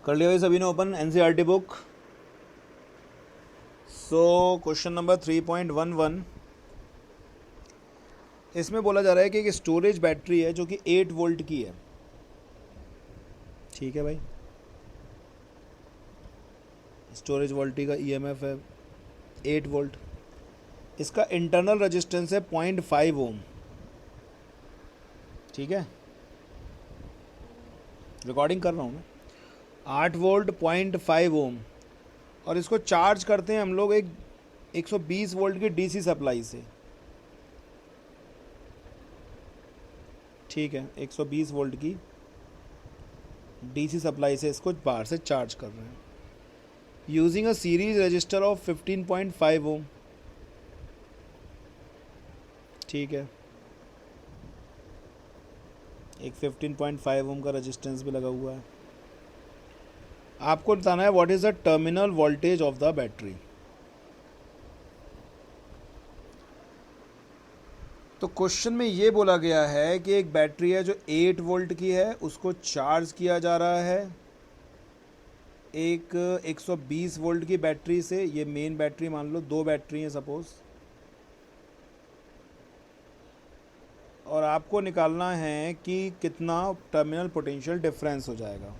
कर लिया भाई सभी ने open NCERT book. So question number 3.11, इसमें बोला जा रहा है कि एक स्टोरेज बैटरी है जो कि 8 वोल्ट की है। ठीक है भाई, स्टोरेज वोल्टी का ईएमएफ है 8 वोल्ट। इसका इंटरनल रेजिस्टेंस है 0.5 ओम। ठीक है, रिकॉर्डिंग कर रहा हूँ मैं। 8 वोल्ट 0.5 ओम, और इसको चार्ज करते हैं हम लोग एक 120 वोल्ट की डीसी सप्लाई से। ठीक है, 120 वोल्ट की डीसी सप्लाई से इसको बाहर से चार्ज कर रहे हैं using a series register of 15.5 ओम। ठीक है, एक 15.5 ओम का रेजिस्टेंस भी लगा हुआ है। आपको बताना है what is the terminal voltage of the battery. तो क्वेश्चन में ये बोला गया है कि एक बैटरी है जो 8 वोल्ट की है, उसको चार्ज किया जा रहा है एक 120 वोल्ट की बैटरी से। ये मेन बैटरी मान लो, 2 बैटरी हैं सपोज, और आपको निकालना है कि कितना टर्मिनल पोटेंशियल डिफरेंस हो जाएगा।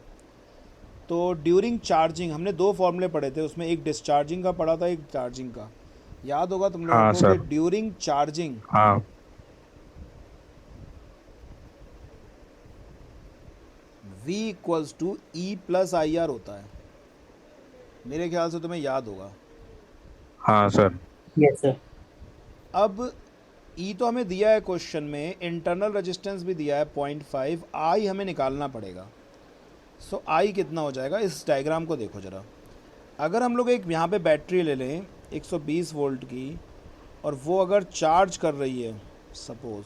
तो ड्यूरिंग चार्जिंग हमने 2 फॉर्मूले पढ़े थे, उसमें एक डिस्चार्जिंग का पढ़ा था, एक चार्जिंग का। याद होगा तुम लोगों हाँ को कि सर। ड्यूरिंग चार्जिंग हाँ V equals to E plus I R होता है। मेरे ख्याल से तुम्हें याद होगा। हाँ सर। Yes sir. अब ई तो हमें दिया है क्वेश्चन में, इंटरनल रेजिस्टेंस भी दिया है 0.5, आई हमें निकालना पड़ेगा। सो आई कितना हो जाएगा, इस डायग्राम को देखो ज़रा। अगर हम लोग एक यहाँ पे बैटरी ले लें 120 वोल्ट की, और वो अगर चार्ज कर रही है सपोज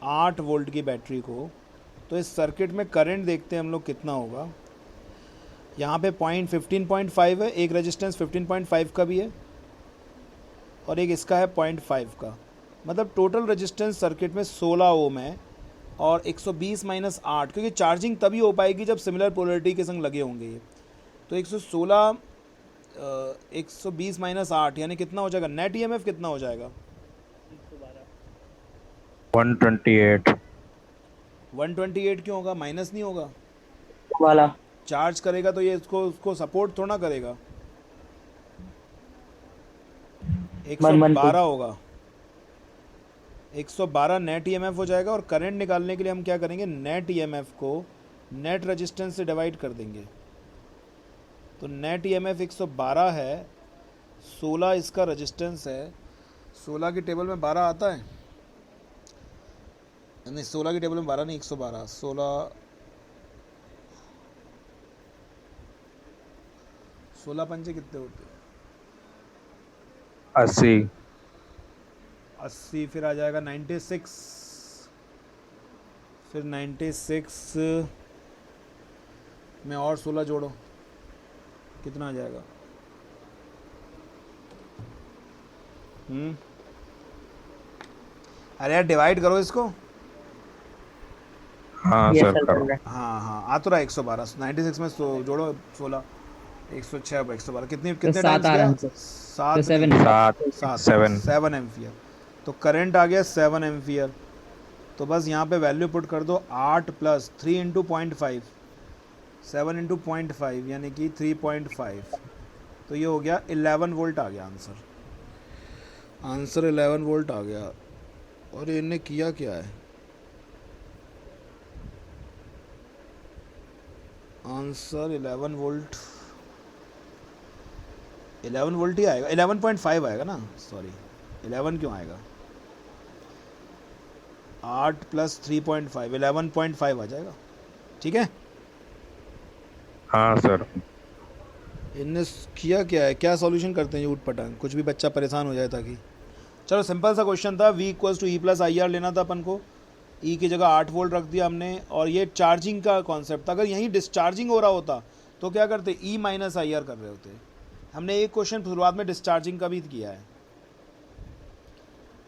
8 वोल्ट की बैटरी को, तो इस सर्किट में करंट देखते हैं हम लोग कितना होगा। यहाँ पे 15.5 है, एक रेजिस्टेंस 15.5 का भी है और एक इसका है 0.5 का। मतलब टोटल रेजिस्टेंस सर्किट में 16 ओम है, और 120 माइनस 8, क्योंकि चार्जिंग तभी हो पाएगी जब सिमिलर पोलरिटी के संग लगे होंगे ये। तो 116 120 माइनस 8 यानी कितना हो जाएगा, नेट ईएमएफ कितना हो जाएगा। 128। 128 क्यों होगा, माइनस नहीं होगा। वाला चार्ज करेगा तो ये इसको उसको सपोर्ट थोड़ा करेगा। 112। 112 होगा, 112 नेट ईएमएफ हो जाएगा। और करंट निकालने के लिए हम क्या करेंगे, नेट ईएमएफ को नेट रेजिस्टेंस से डिवाइड कर देंगे। तो नेट ईएमएफ 112 है, 16 इसका रेजिस्टेंस है। 16 की टेबल में 12 आता है, नहीं 16 की टेबल में 12 नहीं, 112। 16 पंचे कितने होते हैं, 80। 80, फिर आ जाएगा 96, फिर 96 में और 16 जोड़ो, कितना आ जाएगा। अरे यार डिवाइड करो इसको। हाँ यस सर सर कर करो। रहे हाँ हाँ, आ तो रहा है 112, 96 में जोड़ो 16, 106 पर 112, कितनी तो कितने 7 टाइम्स आ रहा गया, है आंसर। तो 7 नहीं, 7 है। 7। 7, 7। 7 एम्पियर। तो करंट आ गया 7 एम्पियर। तो बस यहाँ पे वैल्यू पुट कर दो, 8 प्लस 3 इंटू 0.5, 7 इंटू 0.5 यानी कि 3.5। तो ये हो गया 11 वोल्ट आ गया आंसर। आंसर 11 वोल्ट आ गया। और इनने किया क्या है, आंसर 11 वोल्ट, 11 वोल्ट ही आएगा, 11.5 आएगा ना, सॉरी 11 क्यों आएगा, 8 प्लस 3.5 11.5 आ जाएगा। ठीक है, हाँ सर। इनने किया क्या है, क्या सॉल्यूशन करते हैं ये ऊट पटांग, कुछ भी बच्चा परेशान हो जाए ताकि। चलो सिंपल सा क्वेश्चन था, V equals to E plus I R लेना था अपन को। ई की जगह 8 वोल्ट रख दिया हमने, और ये चार्जिंग का कॉन्सेप्ट था। अगर यहीं डिस्चार्जिंग हो रहा होता तो क्या करते, ई माइनस आई आर कर रहे होते। हमने एक क्वेश्चन शुरुआत में डिस्चार्जिंग का भी किया है।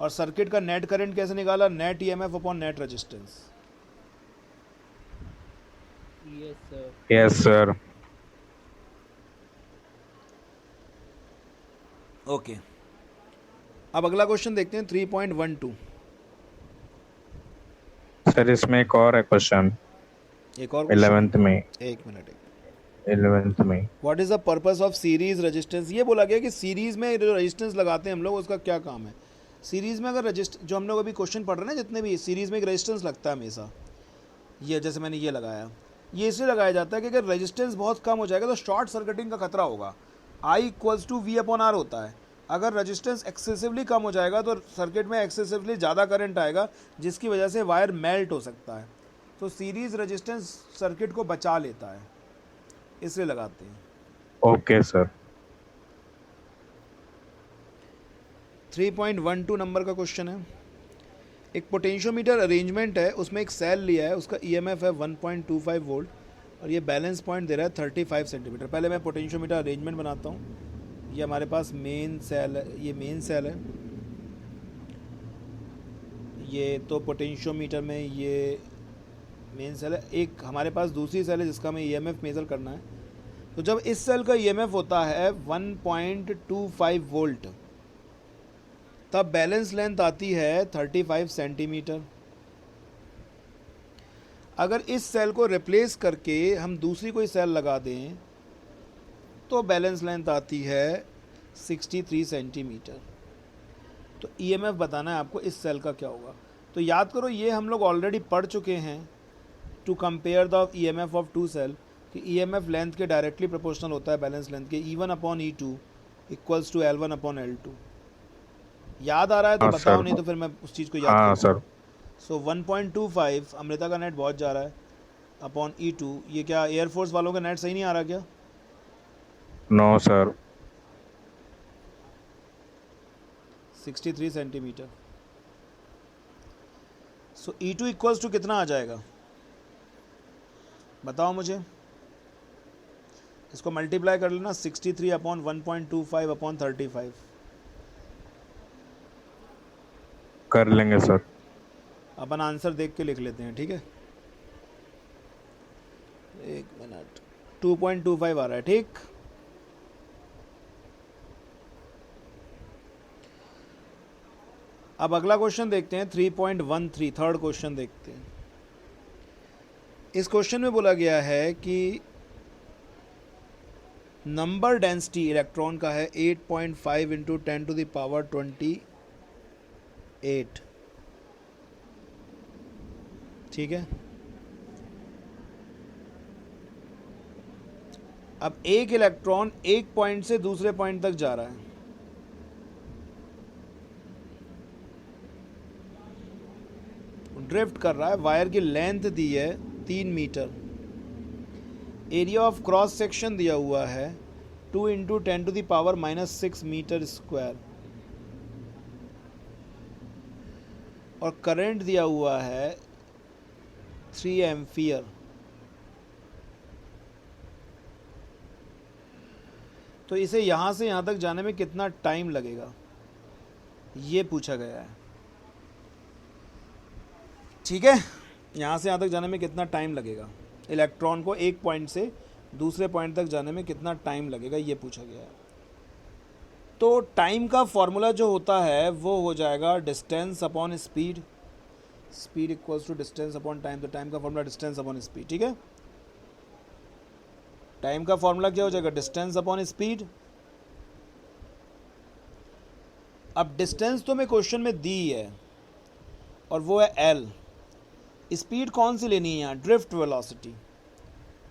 और सर्किट का नेट करंट कैसे निकाला, net EMF upon net resistance. Yes, sir. Yes, sir. Okay, अब अगला क्वेश्चन देखते हैं 3.12। सर इसमें एक और है क्वेश्चन। एक और क्वेश्चन 11th में। है, एक मिनट। 11th में। What is the purpose of series resistance? ये बोला गया कि सीरीज में जो रेजिस्टेंस लगाते हैं हम लोग, उसका क्या काम है। सीरीज में अगर रजिस्ट जो हम लोग अभी क्वेश्चन पढ़ रहे हैं ना, जितने भी सीरीज में एक रेजिस्टेंस लगता है हमेशा, ये जैसे मैंने ये लगाया, ये इसलिए लगाया जाता है कि अगर रेजिस्टेंस बहुत कम हो जाएगा तो शॉर्ट सर्किटिंग का खतरा होगा। I equals to V upon R होता है। अगर रेजिस्टेंस एक्सेसिवली कम हो जाएगा तो सर्किट में एक्सेसिवली ज़्यादा करंट आएगा, जिसकी वजह से वायर मेल्ट हो सकता है। तो सीरीज रेजिस्टेंस सर्किट को बचा लेता है, इसलिए लगाते हैं। Okay sir. 3.12 नंबर का क्वेश्चन है। एक पोटेंशियोमीटर अरेंजमेंट है, उसमें एक सेल लिया है, उसका ईएमएफ है 1.25 वोल्ट और ये बैलेंस पॉइंट दे रहा है 35 सेंटीमीटर। पहले मैं पोटेंशियोमीटर अरेंजमेंट बनाता हूँ। ये हमारे पास मेन सेल है, ये मेन सेल है। ये तो पोटेंशियोमीटर में ये मेन सेल है। एक हमारे पास दूसरी सेल है जिसका हमें ईएमएफ मेज़र करना है। तो जब इस सेल का ईएमएफ होता है 1.25 वोल्ट, तब बैलेंस लेंथ आती है 35 सेंटीमीटर। अगर इस सेल को रिप्लेस करके हम दूसरी कोई सेल लगा दें तो बैलेंस लेंथ आती है 63 सेंटीमीटर। तो ईएमएफ बताना है आपको इस सेल का क्या होगा। तो याद करो, ये हम लोग ऑलरेडी पढ़ चुके हैं, to compare the EMF of two cell, कि ईएमएफ लेंथ के डायरेक्टली प्रोपोर्शनल होता है बैलेंस लेंथ के। E1 upon E2 equals to L1 upon L2। याद आ रहा है तो हाँ, बताओ, सर। नहीं तो फिर मैं उस चीज़ को याद हाँ करूँगा। सर। सो 1.25, अमृता का नेट बहुत जा रहा है, अपॉन E2। ये क्या एयरफोर्स वालों का नेट सही नहीं आ रहा क्या? No sir. 63 centimetre. So E2 equals to कितना आ जाएगा, बताओ मुझे। इसको मल्टीप्लाई कर लेना, 63 अपॉन 1.25 अपॉन 35। कर लेंगे सर। अपन आंसर देख के लिख लेते हैं, ठीक है। एक मिनट, 2.25 आ रहा है, ठीक। अब अगला क्वेश्चन देखते हैं 3.13, थर्ड क्वेश्चन देखते हैं। इस क्वेश्चन में बोला गया है कि नंबर डेंसिटी इलेक्ट्रॉन का है 8.5 इंटू 10 टू द पावर 28, ठीक है। अब एक इलेक्ट्रॉन एक पॉइंट से दूसरे पॉइंट तक जा रहा है। ड्रिफ्ट कर रहा है। वायर की लेंथ दी है 3 metre. Area of cross section दिया हुआ है 2 into 10 to the power -6 metre square और करंट दिया हुआ है 3 एम्पियर। तो इसे यहाँ से यहाँ तक जाने में कितना टाइम लगेगा, ये पूछा गया है, ठीक है। यहाँ से यहाँ तक जाने में कितना टाइम लगेगा, इलेक्ट्रॉन को एक पॉइंट से दूसरे पॉइंट तक जाने में कितना टाइम लगेगा, ये पूछा गया है। तो टाइम का फॉर्मूला जो होता है वो हो जाएगा distance upon speed. Speed equals to distance upon time. तो टाइम का फॉर्मूला डिस्टेंस अपॉन स्पीड, ठीक है। टाइम का फॉर्मूला क्या हो जाएगा, डिस्टेंस अपॉन स्पीड। अब डिस्टेंस तो मैं क्वेश्चन में दी है और वो है L। स्पीड कौन सी लेनी है यहाँ, ड्रिफ्ट वेलोसिटी।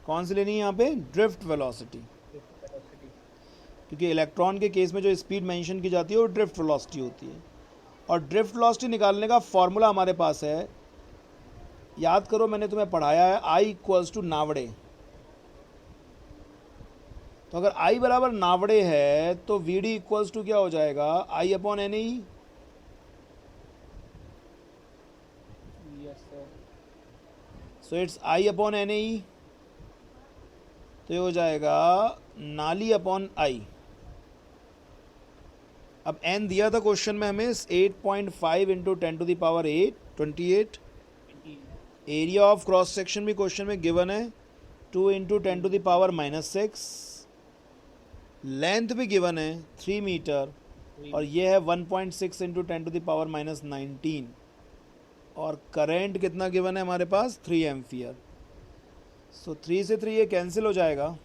कौन सी लेनी है यहाँ पे, ड्रिफ्ट वेलोसिटी, क्योंकि इलेक्ट्रॉन के केस में जो स्पीड मेंशन की जाती है वो ड्रिफ्ट वेलोसिटी होती है। और ड्रिफ्ट वेलोसिटी निकालने का फॉर्मूला हमारे पास है, याद करो मैंने तुम्हें पढ़ाया है, I इक्वल्स टू नावड़े। तो अगर I बराबर नावड़े है तो VD इक्वल्स टू क्या हो जाएगा, I upon NE। So it's I upon NE। तो ये हो जाएगा नाली अपॉन I। अब n दिया था क्वेश्चन में हमें 8.5 into 10 to the power 8 28। Area of cross section भी क्वेश्चन में गिवन है 2 इंटू 10⁻⁻6, लेंथ भी गिवन है 3 मीटर, और ये है 1.6 इंटू 10⁻⁻19, और करंट कितना गिवन है हमारे पास 3 एम्पियर। सो 3 से 3 ये कैंसिल हो जाएगा,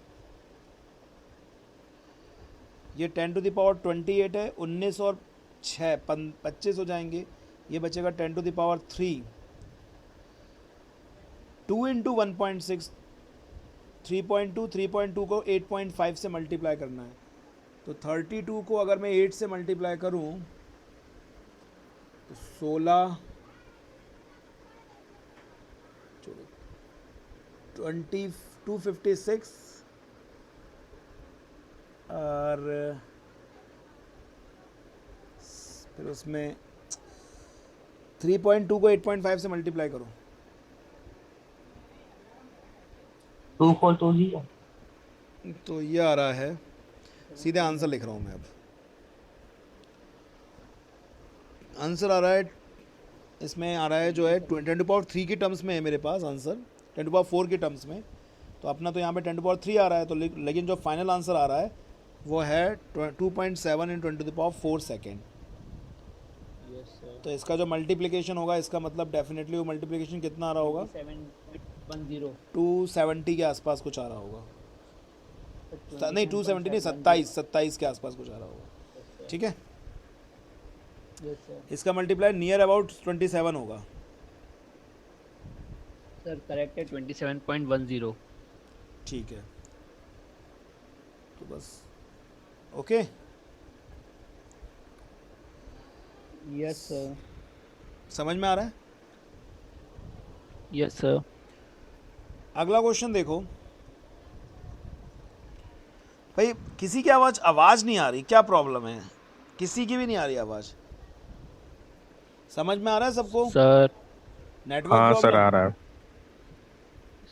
ये 10⁻28 है, 19 और 6 25 हो जाएंगे, ये बचेगा 10⁻3। 2 इंटू 1.6, 3.2, 3.2 को 8.5 से मल्टीप्लाई करना है, तो 32 को अगर मैं 8 से मल्टीप्लाई करूं तो 16, 256, और फिर उसमें 3.2 को 8.5 से मल्टीप्लाई करो, 242 जी। तो ये आ रहा है, सीधे आंसर लिख रहा हूँ मैं अब। आंसर आ रहा है, इसमें आ रहा है जो है 10⁻3 की टर्म्स में है मेरे पास आंसर, 10⁻4 की टर्म्स में, तो अपना तो यहाँ पे 10⁻3 आ रहा है, तो लेकिन जो फाइनल आंसर आ रहा है वो है 2.7 × 10⁻4 सेकेंड। तो इसका जो मल्टीप्लिकेशन होगा, इसका मतलब डेफिनेटली वो मल्टीप्लिकेशन कितना आ रहा होगा, 270 के आसपास कुछ आ रहा होगा, नहीं 270 नहीं, 27 के आसपास कुछ आ रहा होगा, ठीक है। इसका मल्टीप्लाई नियर अबाउट 27 होगा। सर करेक्ट है 27.10। ठीक है, तो बस ओके। Yes sir. समझ में आ रहा है? Yes sir. अगला क्वेश्चन देखो भाई, किसी की आवाज़ नहीं आ रही, क्या प्रॉब्लम है? किसी की भी नहीं आ रही आवाज़, समझ में आ रहा है सबको? सर नेटवर्क हाँ सर प्रॉब्लम? आ रहा है।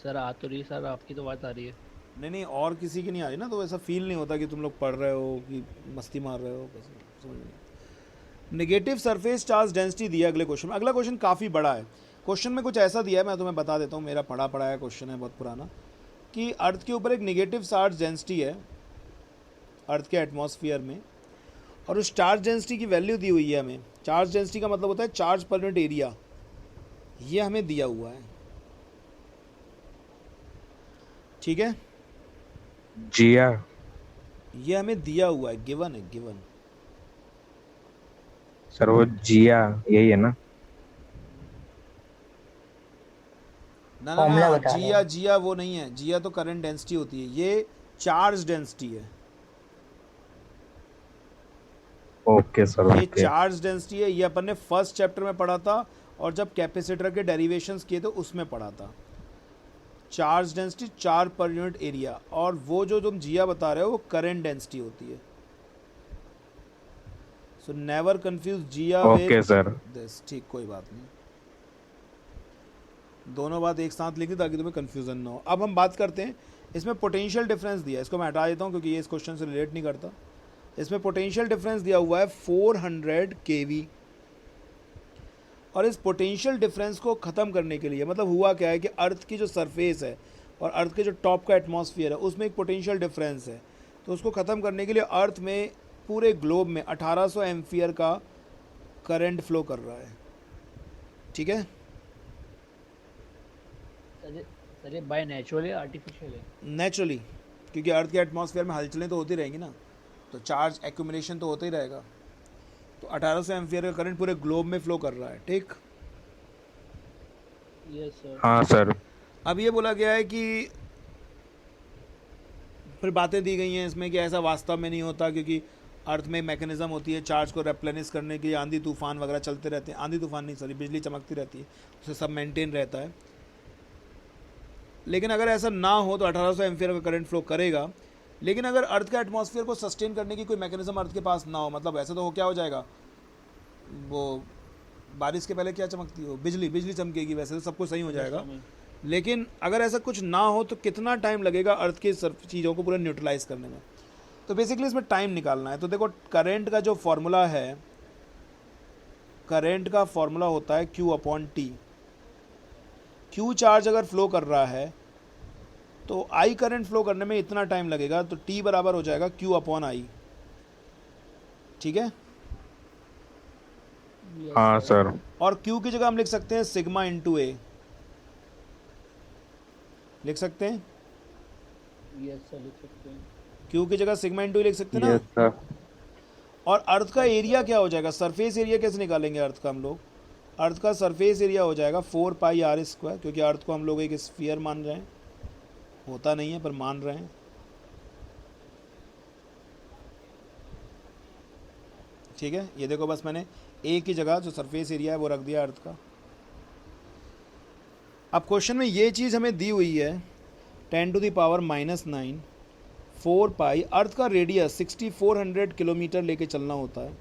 सर आ तो रही सर, आपकी तो बात आ रही है। नहीं, और किसी की नहीं आ रही ना, तो ऐसा फील नहीं होता कि तुम लोग पढ़ रहे हो कि मस्ती मार रहे हो, बस समझ नहीं। नेगेटिव सरफेस चार्ज डेंसिटी दिया अगले क्वेश्चन में। अगला क्वेश्चन काफ़ी बड़ा है, क्वेश्चन में कुछ ऐसा दिया है, मैं तुम्हें बता देता हूँ, मेरा पढ़ा है क्वेश्चन है बहुत पुराना, कि अर्थ के ऊपर एक नेगेटिव चार्ज डेंसिटी है अर्थ के एटमॉस्फेयर में, और उस चार्ज डेंसिटी की वैल्यू दी हुई है हमें। चार्ज डेंसिटी का मतलब होता है चार्ज पर यूनिट एरिया, ये हमें दिया हुआ है, ठीक है। जिया ये हमें दिया हुआ है, गिवन है, गिवन। सर वो जिया यही है ना? ना फॉर्मूला ना, बता रहे जिया हैं। जिया वो नहीं है, जिया तो करंट डेंसिटी होती है, ये चार्ज डेंसिटी है, ओके सर ये ओके। चार्ज डेंसिटी है। ये अपन ने फर्स्ट चैप्टर में पढ़ा था, और जब कैपेसिटर के डेरिवेशंस किए तो उसमें पढ़ा था। Charge density charge per unit area, और वो जो तुम जिया बता रहे हो वो करंट डेंसिटी होती है। सो नेवर कंफ्यूज जिया ओके विद सर। दिस, ठीक, कोई बात नहीं, दोनों बात एक साथ लिखी ताकि तुम्हें कंफ्यूजन ना हो। अब हम बात करते हैं, इसमें पोटेंशियल डिफरेंस दिया है, इसको मैं हटा देता हूँ क्योंकि ये इस क्वेश्चन से रिलेट नहीं करता। इसमें पोटेंशियल डिफरेंस दिया हुआ है 400 kV, और इस पोटेंशियल डिफरेंस को ख़त्म करने के लिए, मतलब हुआ क्या है कि अर्थ की जो सरफेस है और अर्थ के जो टॉप का एटमॉस्फेयर है उसमें एक पोटेंशियल डिफरेंस है, तो उसको ख़त्म करने के लिए अर्थ में पूरे ग्लोब में 1800 एम्पियर का करंट फ्लो कर रहा है, ठीक है। सर ये बाय नेचुरल है आर्टिफिशियल है? नेचुरली, क्योंकि अर्थ के एटमॉस्फेयर में हलचलें तो होती रहेंगी ना, तो चार्ज एक्यूमुलेशन तो होता ही रहेगा, तो 1800 एम्पियर का करंट पूरे ग्लोब में फ्लो कर रहा है, ठीक। Yes sir. हाँ सर। अब ये बोला गया है कि फिर बातें दी गई हैं इसमें कि ऐसा वास्तव में नहीं होता, क्योंकि अर्थ में मैकेनिज्म होती है चार्ज को रेप्लेनिश करने की, आंधी तूफान वगैरह चलते रहते हैं, आंधी तूफान नहीं सॉरी, बिजली चमकती रहती है, उससे सब मेंटेन रहता है। लेकिन अगर ऐसा ना हो तो 1800 एम्पियर का करंट फ्लो करेगा, लेकिन अगर अर्थ का एटमॉस्फेयर को सस्टेन करने की कोई मैकेनिज्म अर्थ के पास ना हो, मतलब वैसे तो क्या हो जाएगा, वो बारिश के पहले क्या चमकती हो, बिजली चमकेगी, वैसे तो सब कुछ सही हो जाएगा। लेकिन अगर ऐसा कुछ ना हो तो कितना टाइम लगेगा अर्थ की चीज़ों को पूरा न्यूट्रलाइज करने में, तो बेसिकली इसमें टाइम निकालना है। तो देखो करंट का जो फॉर्मूला है, करंट का फॉर्मूला होता है Q/T। Q चार्ज अगर फ्लो कर रहा है तो आई करंट फ्लो करने में इतना टाइम लगेगा, तो टी बराबर हो जाएगा क्यू अपॉन आई। ठीक है, यस हाँ सर। सर। और क्यू की जगह हम लिख सकते हैं सिग्मा इंटू ए, लिख सकते हैं। यस सर, लिख सकते हैं। क्यू की जगह सिग्मा इंटू ए लिख सकते हैं ना। Yes sir. और अर्थ का यस एरिया सर। क्या हो जाएगा, सरफेस एरिया कैसे निकालेंगे अर्थ का हम लोग। अर्थ का सरफेस एरिया हो जाएगा 4πr², क्योंकि अर्थ को हम लोग एक स्फीयर मान रहे हैं, होता नहीं है पर मान रहे हैं। ठीक है, ये देखो बस मैंने ए की जगह जो सरफेस एरिया है वो रख दिया अर्थ का। अब क्वेश्चन में ये चीज़ हमें दी हुई है 10⁻⁻⁹ 4π, अर्थ का रेडियस 6400 किलोमीटर लेके चलना होता है।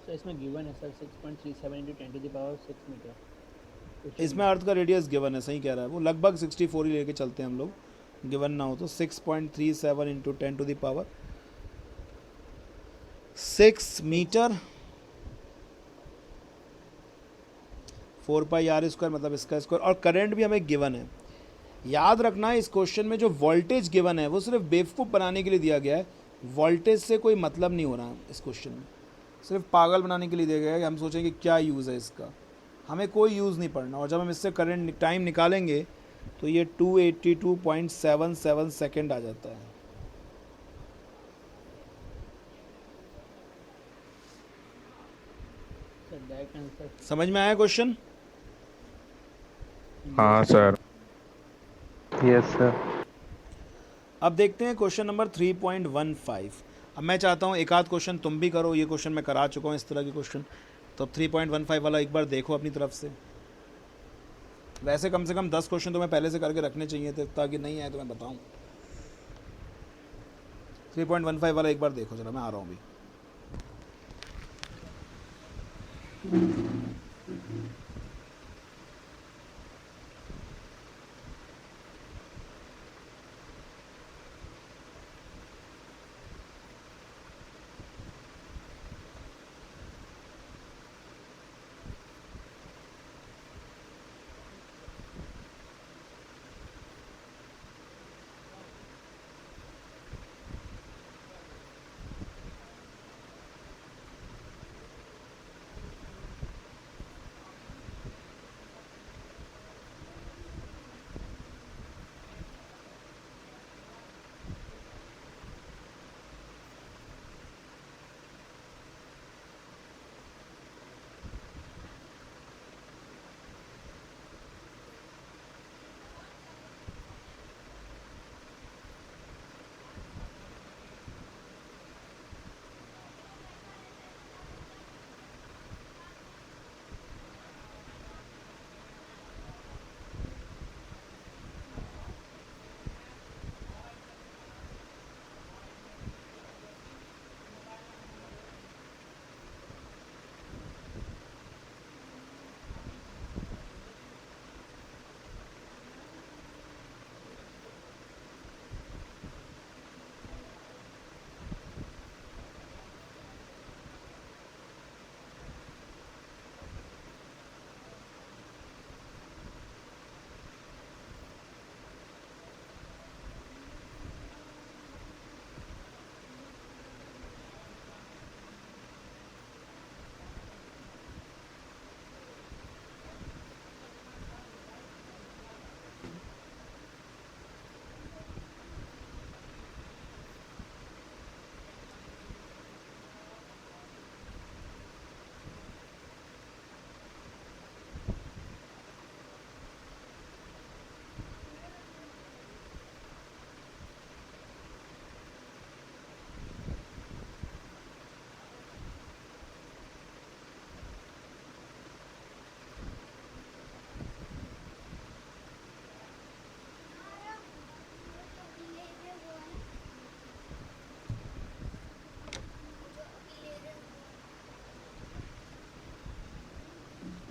सर इसमें गिवन है सर 6.37 इंटू 10⁻6 मीटर। इसमें अर्थ का रेडियस गिवन है, सही कह रहा है वो, लगभग 64 ही लेके चलते हैं हम लोग, गिवन ना हो तो। 6.37 इंटू 10⁻6 मीटर, 4πr² मतलब इसका स्क्वायर, और करंट भी हमें गिवन है। याद रखना है इस क्वेश्चन में जो वोल्टेज गिवन है वो सिर्फ बेवकूफ़ बनाने के लिए दिया गया है, वोल्टेज से कोई मतलब नहीं हो रहा है इस क्वेश्चन में, सिर्फ पागल बनाने के लिए दिया गया है कि हम सोचेंगे क्या यूज़ है इसका, हमें कोई यूज़ नहीं पड़ना। और जब हम इससे करंट टाइम निकालेंगे तो ये 282.77 सेकेंड आ जाता है। Sir direct answer. समझ में आया क्वेश्चन। हाँ सर। Yes sir. अब देखते हैं क्वेश्चन नंबर 3.15। अब मैं चाहता हूँ एक आध क्वेश्चन तुम भी करो, ये क्वेश्चन मैं करा चुका हूँ इस तरह के क्वेश्चन, तो अब 3.15 वाला एक बार देखो अपनी तरफ से। वैसे कम से कम 10 क्वेश्चन तो मैं पहले से करके रखने चाहिए थे, ताकि नहीं आए तो मैं बताऊँ। 3.15 वाला एक बार देखो जरा, मैं आ रहा हूँ अभी।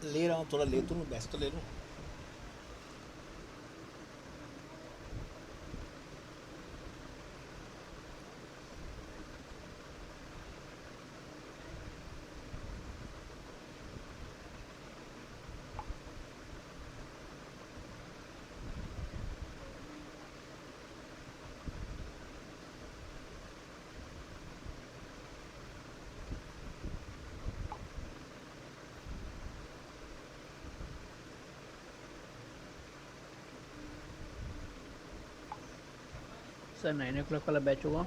ले रहा हूँ, थोड़ा ले तो लूँ, बेस्ट तो ले लूँ। सर 9 o'clock वाला बैच होगा।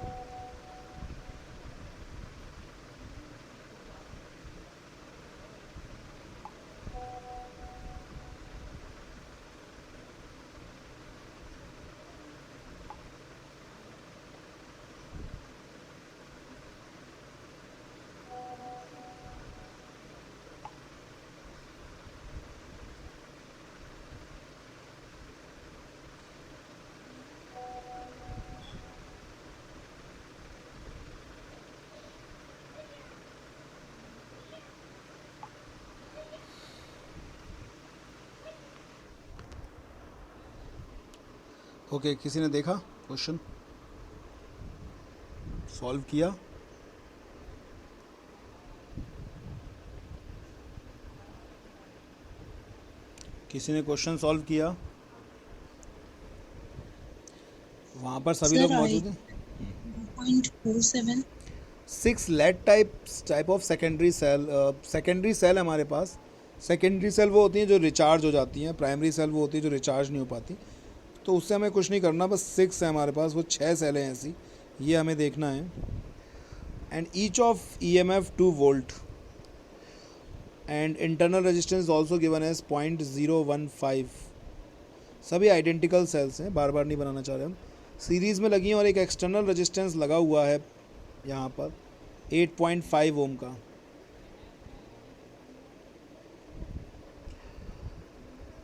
ओके, किसी ने देखा क्वेश्चन, सॉल्व किया? किसी ने क्वेश्चन सॉल्व किया? वहाँ पर सभी लोग मौजूद हैं। 0.47 6 lead type of secondary cell हमारे पास। सेकेंडरी सेल वो होती हैं जो रिचार्ज हो जाती हैं, प्राइमरी सेल वो होती है जो रिचार्ज नहीं हो पाती। तो उससे हमें कुछ नहीं करना, बस 6 है हमारे पास, वो 6 सेलें हैं ऐसी, ये हमें देखना है। And each of EMF 2 volt and internal resistance also given as 0.015। सभी आइडेंटिकल सेल्स हैं, बार बार नहीं बनाना चाह रहे हम। सीरीज़ में लगी हैं और एक एक्सटर्नल रेजिस्टेंस लगा हुआ है यहाँ पर 8.5 ओम का।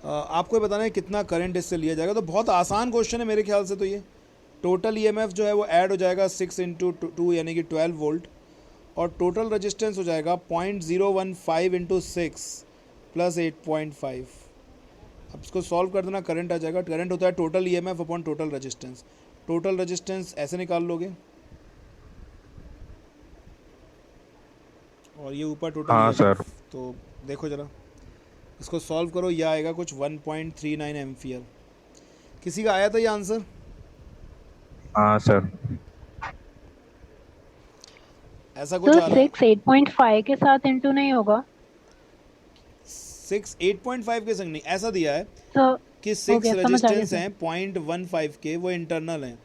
आपको बताना है कितना करंट इससे लिया जाएगा। तो बहुत आसान क्वेश्चन है मेरे ख्याल से। तो ये टोटल EMF जो है वो ऐड हो जाएगा 6 इंटू 2 यानी कि 12 वोल्ट, और टोटल रेजिस्टेंस हो जाएगा 0.015 इंटू 6 प्लस 8.5। अब इसको सॉल्व कर देना, करंट आ जाएगा। करंट होता है total EMF upon total resistance. Total resistance ऐसे निकाल लोगे और ये ऊपर टोटल। हाँ सर। तो देखो जरा, इसको सॉल्व करो, यह आएगा कुछ 1.39 एम्पियर। किसी का आया था ये आंसर? हाँ सर। ऐसा कुछ आ रहा है? 6 8.5 के साथ इंटू नहीं होगा? 6 8.5 के संग नहीं, ऐसा दिया है तो कि हो 6 गया, समझ आ गया रेजिस्टेंस सर। हैं 0.15 के, वो इंटरनल हैं।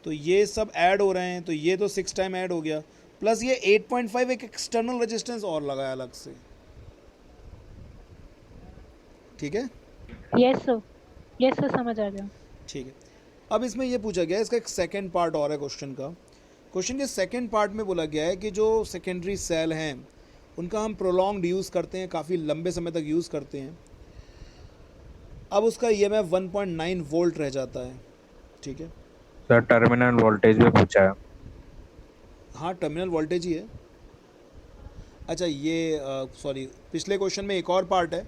तो ये सब ऐड हो रहे हैं, तो ये तो 6 टाइम ऐड हो गया, प्लस ये 8.5 एक एक्सटर्नल रेजिस्टेंस और लगाया अलग से। ठीक है, यस सर समझ आ गया। ठीक है। अब इसमें ये पूछा गया है, इसका एक सेकंड पार्ट और है क्वेश्चन का। क्वेश्चन के सेकंड पार्ट में बोला गया है कि जो सेकेंडरी सेल हैं उनका हम प्रोलॉन्ग्ड यूज़ करते हैं, काफ़ी लंबे समय तक यूज़ करते हैं। अब उसका EMF 1.9 वोल्ट रह जाता है। ठीक है सर, टर्मिनल वोल्टेज भी पूछा है। हाँ, टर्मिनल वोल्टेज ही है। अच्छा, ये सॉरी, पिछले क्वेश्चन में एक और पार्ट है।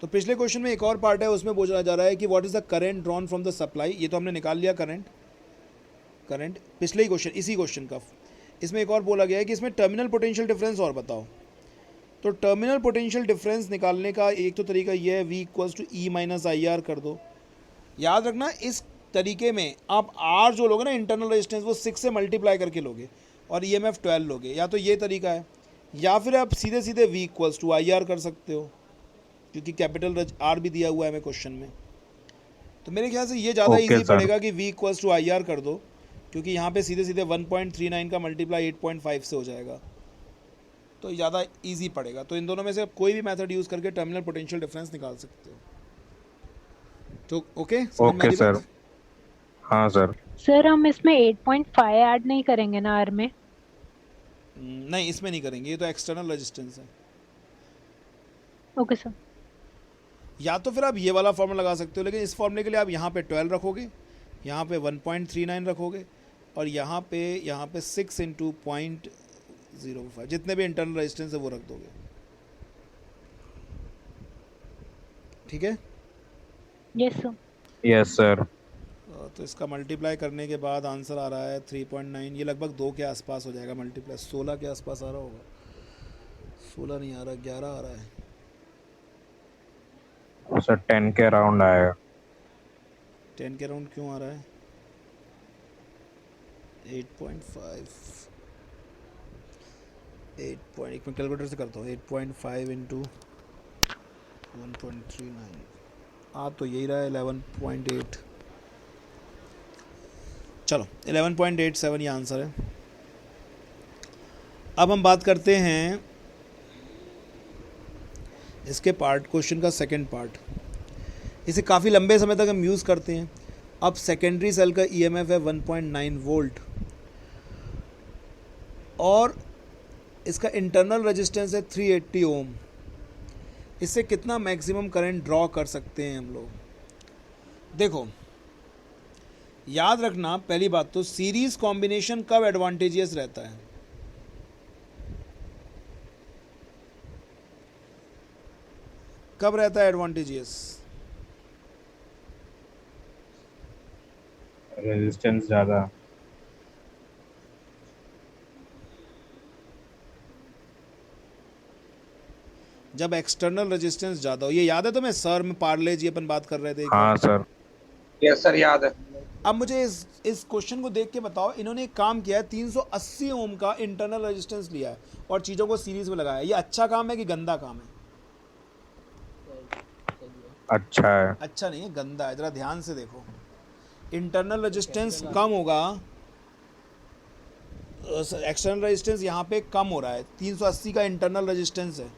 तो पिछले क्वेश्चन में एक और पार्ट है, उसमें पूछा जा रहा है कि what is the current drawn from the supply. ये तो हमने निकाल लिया करंट पिछले ही क्वेश्चन, इसी क्वेश्चन का। इसमें एक और बोला गया है कि इसमें टर्मिनल पोटेंशियल डिफरेंस और बताओ। तो टर्मिनल पोटेंशियल डिफरेंस निकालने का एक तो तरीका ये है, V = E - IR कर दो। याद रखना, इस तरीके में आप R जो लोगे ना, इंटरनल रेजिस्टेंस, वो 6 से मल्टीप्लाई करके लोगे और EMF 12 लोगे। या तो ये तरीका है, या फिर आप सीधे सीधे V = IR कर सकते हो, क्योंकि कैपिटल R भी दिया हुआ है हमें क्वेश्चन में। तो मेरे ख्याल से ये ज़्यादा Okay, ईजी sir. पड़ेगा कि V = IR कर दो, क्योंकि यहाँ पे सीधे सीधे 1.39 का मल्टीप्लाई 8.5 से हो जाएगा, तो ज़्यादा इजी पड़ेगा। तो इन दोनों में से आप कोई भी मेथड यूज़ करके टर्मिनल पोटेंशियल डिफरेंस निकाल सकते हो। तो ओके, समझ में आ ओके रही सर। बात? हाँ सर। सर हम इसमें 8.5 ऐड नहीं करेंगे ना R में? नहीं, इसमें नहीं करेंगे, ये तो एक्सटर्नल रेजिस्टेंस है। Okay sir. या तो फिर आप ये वाला फॉर्मूला लगा सकते हो, लेकिन इस फॉर्मूले के लिए आप यहाँ पे 12 रखोगे, यहाँ पे 1.39 रखोगे, और यहाँ पे 6 इंटू 0.05, जितने भी इंटरनल रेजिस्टेंस है वो रख दोगे। ठीक है, यस सर। तो इसका मल्टीप्लाई करने के बाद आंसर आ रहा है 3.9। ये लगभग 2 के आसपास हो जाएगा मल्टीप्लाई, 16 के आसपास आ रहा होगा। 16 नहीं आ रहा, 11 आ रहा है सर 10 के अराउंड आएगा। 10 के अराउंड क्यों आ रहा है? 8.5 एक मैं कैलकुलेटर से करता हूँ। 8.5 इंटू 1.39 आ तो यही रहा है, 11.8। चलो 11.87 ये आंसर है। अब हम बात करते हैं इसके पार्ट, क्वेश्चन का सेकंड पार्ट। इसे काफ़ी लंबे समय तक हम यूज़ करते हैं। अब सेकेंडरी सेल का ईएमएफ है 1.9 वोल्ट और इसका इंटरनल रेजिस्टेंस है 380 ओम। इससे कितना मैक्सिमम करंट ड्रॉ कर सकते हैं हम लोग? देखो याद रखना, पहली बात तो सीरीज कॉम्बिनेशन कब एडवांटेजियस रहता है? कब रहता है एडवांटेजियस? रेजिस्टेंस ज़्यादा। जब एक्सटर्नल रेजिस्टेंस ज़्यादा हो। ये याद है तुम्हें सर में पार्ले जी अपन बात कर रहे थे? हाँ सर। यस सर, याद है। अब मुझे इस क्वेश्चन को देख के बताओ, इन्होंने एक काम किया है, 380 ओम का इंटरनल रेजिस्टेंस लिया है और चीज़ों को सीरीज में लगाया। ये अच्छा काम है कि गंदा काम है? अच्छा है। अच्छा नहीं है, गंदा है। ज़रा ध्यान से देखो, इंटरनल रेजिस्टेंस कम होगा, एक्सटर्नल रेजिस्टेंस यहाँ पे कम हो रहा है। 380 का इंटरनल रेजिस्टेंस है